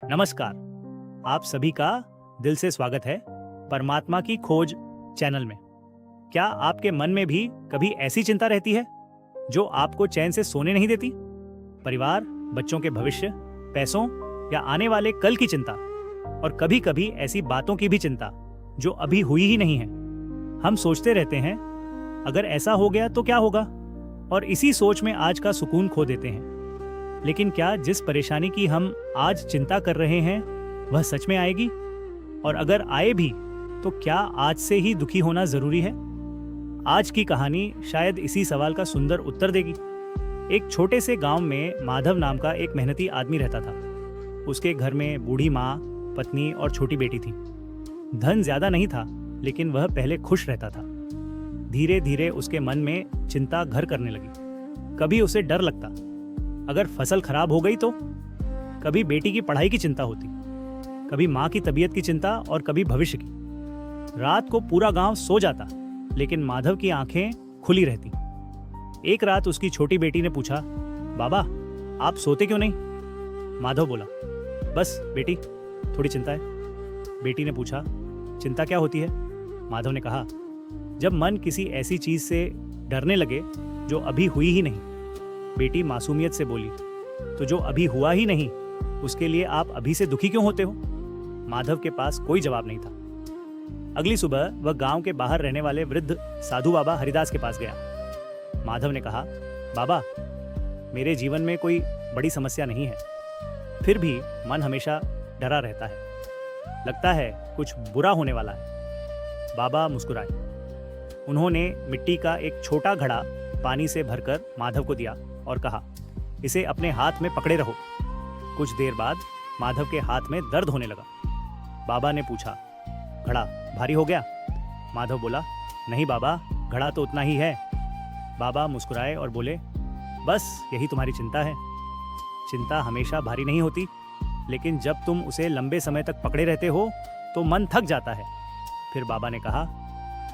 नमस्कार। आप सभी का दिल से स्वागत है परमात्मा की खोज चैनल में। क्या आपके मन में भी कभी ऐसी चिंता रहती है जो आपको चैन से सोने नहीं देती? परिवार, बच्चों के भविष्य, पैसों या आने वाले कल की चिंता, और कभी कभी ऐसी बातों की भी चिंता जो अभी हुई ही नहीं है। हम सोचते रहते हैं अगर ऐसा हो गया तो क्या होगा, और इसी सोच में आज का सुकून खो देते हैं। लेकिन क्या जिस परेशानी की हम आज चिंता कर रहे हैं वह सच में आएगी? और अगर आए भी तो क्या आज से ही दुखी होना जरूरी है? आज की कहानी शायद इसी सवाल का सुंदर उत्तर देगी। एक छोटे से गांव में माधव नाम का एक मेहनती आदमी रहता था। उसके घर में बूढ़ी माँ, पत्नी और छोटी बेटी थी। धन ज्यादा नहीं था, लेकिन वह पहले खुश रहता था। धीरे धीरे उसके मन में चिंता घर करने लगी। कभी उसे डर लगता अगर फसल खराब हो गई तो, कभी बेटी की पढ़ाई की चिंता होती, कभी माँ की तबीयत की चिंता और कभी भविष्य की। रात को पूरा गांव सो जाता, लेकिन माधव की आंखें खुली रहती। एक रात उसकी छोटी बेटी ने पूछा, बाबा आप सोते क्यों नहीं? माधव बोला, बस बेटी थोड़ी चिंता है। बेटी ने पूछा, चिंता क्या होती है? माधव ने कहा, जब मन किसी ऐसी चीज से डरने लगे जो अभी हुई ही नहीं। बेटी मासूमियत से बोली, तो जो अभी हुआ ही नहीं उसके लिए आप अभी से दुखी क्यों होते हो? माधव के पास कोई जवाब नहीं था। अगली सुबह वह गांव के बाहर रहने वाले वृद्ध साधु बाबा हरिदास के पास गया। माधव ने कहा, बाबा मेरे जीवन में कोई बड़ी समस्या नहीं है, फिर भी मन हमेशा डरा रहता है, लगता है कुछ बुरा होने वाला है। बाबा मुस्कुराए। उन्होंने मिट्टी का एक छोटा घड़ा पानी से भरकर माधव को दिया और कहा, इसे अपने हाथ में पकड़े रहो। कुछ देर बाद माधव के हाथ में दर्द होने लगा। बाबा ने पूछा, घड़ा भारी हो गया? माधव बोला, नहीं बाबा, घड़ा तो उतना ही है। बाबा मुस्कुराए और बोले, बस यही तुम्हारी चिंता है। चिंता हमेशा भारी नहीं होती, लेकिन जब तुम उसे लंबे समय तक पकड़े रहते हो तो मन थक जाता है। फिर बाबा ने कहा,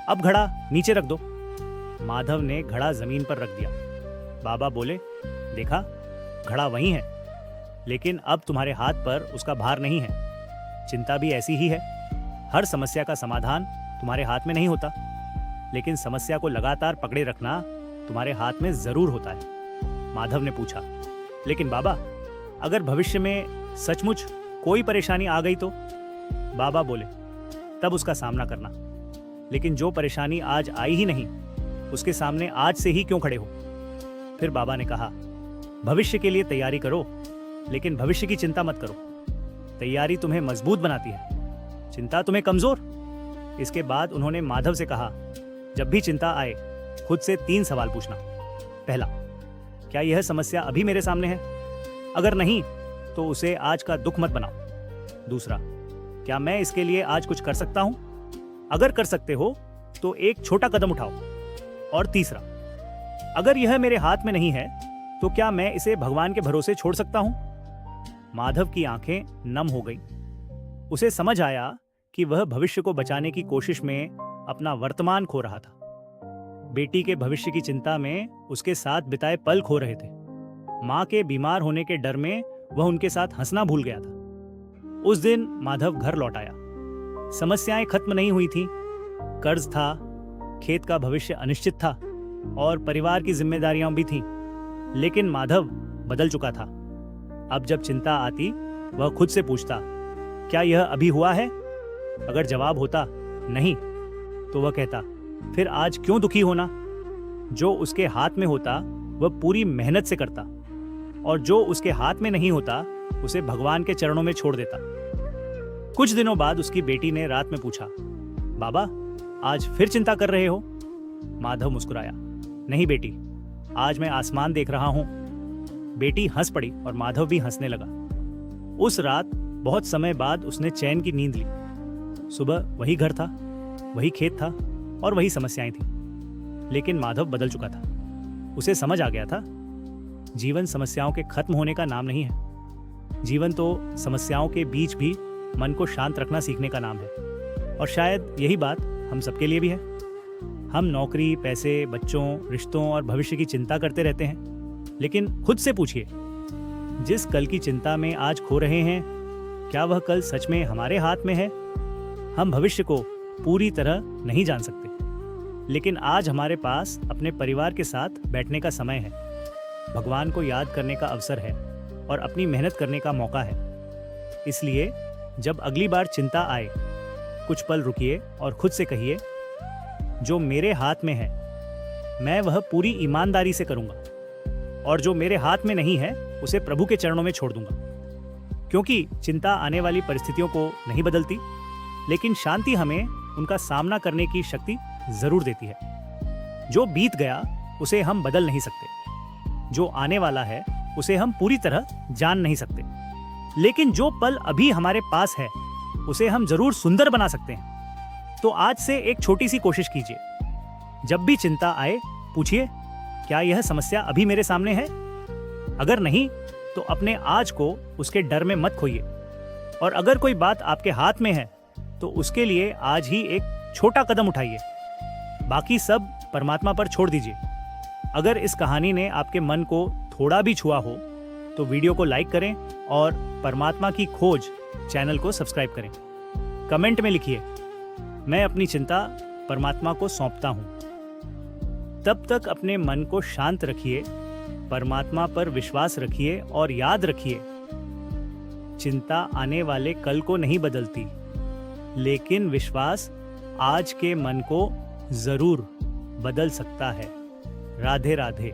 अब घड़ा नीचे रख दो। माधव ने घड़ा जमीन पर रख दिया। बाबा बोले, देखा घड़ा वहीं है, लेकिन अब तुम्हारे हाथ पर उसका भार नहीं है। चिंता भी ऐसी ही है। हर समस्या का समाधान तुम्हारे हाथ में नहीं होता, लेकिन समस्या को लगातार पकड़े रखना तुम्हारे हाथ में जरूर होता है। माधव ने पूछा, लेकिन बाबा अगर भविष्य में सचमुच कोई परेशानी आ गई तो? बाबा बोले, तब उसका सामना करना, लेकिन जो परेशानी आज आई ही नहीं उसके सामने आज से ही क्यों खड़े हो? फिर बाबा ने कहा, भविष्य के लिए तैयारी करो, लेकिन भविष्य की चिंता मत करो। तैयारी तुम्हें मजबूत बनाती है, चिंता तुम्हें कमजोर। इसके बाद उन्होंने माधव से कहा, जब भी चिंता आए खुद से 3 सवाल पूछना। पहला, क्या यह समस्या अभी मेरे सामने है? अगर नहीं तो उसे आज का दुख मत बनाओ। दूसरा, क्या मैं इसके लिए आज कुछ कर सकता हूं? अगर कर सकते हो तो एक छोटा कदम उठाओ। और तीसरा, अगर यह मेरे हाथ में नहीं है तो क्या मैं इसे भगवान के भरोसे छोड़ सकता हूं? माधव की आंखें नम हो गईं। उसे समझ आया कि वह भविष्य को बचाने की कोशिश में अपना वर्तमान खो रहा था। बेटी के भविष्य की चिंता में उसके साथ बिताए पल खो रहे थे। मां के बीमार होने के डर में वह उनके साथ हंसना भूल गया था। उस दिन माधव घर लौट आया। समस्याएं खत्म नहीं हुई थीं, कर्ज था, खेत का भविष्य अनिश्चित था और परिवार की जिम्मेदारियां भी थीं। लेकिन माधव बदल चुका था। अब जब चिंता आती वह खुद से पूछता, क्या यह अभी हुआ है? अगर जवाब होता नहीं तो वह कहता, फिर आज क्यों दुखी होना? जो उसके हाथ में होता वह पूरी मेहनत से करता, और जो उसके हाथ में नहीं होता उसे भगवान के चरणों में छोड़ देता। कुछ दिनों बाद उसकी बेटी ने रात में पूछा, बाबा आज फिर चिंता कर रहे हो? माधव मुस्कुराया, नहीं बेटी, आज मैं आसमान देख रहा हूं। बेटी हंस पड़ी और माधव भी हंसने लगा। उस रात बहुत समय बाद उसने चैन की नींद ली। सुबह वही घर था, वही खेत था और वही समस्याएं थी, लेकिन माधव बदल चुका था। उसे समझ आ गया था, जीवन समस्याओं के खत्म होने का नाम नहीं है। जीवन तो समस्याओं के बीच भी मन को शांत रखना सीखने का नाम है। और शायद यही बात हम सबके लिए भी है। हम नौकरी, पैसे, बच्चों, रिश्तों और भविष्य की चिंता करते रहते हैं, लेकिन खुद से पूछिए, जिस कल की चिंता में आज खो रहे हैं क्या वह कल सच में हमारे हाथ में है? हम भविष्य को पूरी तरह नहीं जान सकते, लेकिन आज हमारे पास अपने परिवार के साथ बैठने का समय है, भगवान को याद करने का अवसर है और अपनी मेहनत करने का मौका है। इसलिए जब अगली बार चिंता आए, कुछ पल रुकिए और खुद से कहिए, जो मेरे हाथ में है मैं वह पूरी ईमानदारी से करूंगा, और जो मेरे हाथ में नहीं है उसे प्रभु के चरणों में छोड़ दूंगा। क्योंकि चिंता आने वाली परिस्थितियों को नहीं बदलती, लेकिन शांति हमें उनका सामना करने की शक्ति जरूर देती है। जो बीत गया उसे हम बदल नहीं सकते, जो आने वाला है उसे हम पूरी तरह जान नहीं सकते, लेकिन जो पल अभी हमारे पास है उसे हम जरूर सुंदर बना सकते हैं। तो आज से एक छोटी सी कोशिश कीजिए। जब भी चिंता आए, पूछिए, क्या यह समस्या अभी मेरे सामने है? अगर नहीं, तो अपने आज को उसके डर में मत खोइए, और अगर कोई बात आपके हाथ में है तो उसके लिए आज ही एक छोटा कदम उठाइए। बाकी सब परमात्मा पर छोड़ दीजिए। अगर इस कहानी ने आपके मन को थोड़ा भी छुआ हो तो वीडियो को लाइक करें और परमात्मा की खोज चैनल को सब्सक्राइब करें। कमेंट में लिखिए, मैं अपनी चिंता परमात्मा को सौंपता हूं। तब तक अपने मन को शांत रखिए, परमात्मा पर विश्वास रखिए और याद रखिए, चिंता आने वाले कल को नहीं बदलती, लेकिन विश्वास आज के मन को जरूर बदल सकता है। राधे राधे।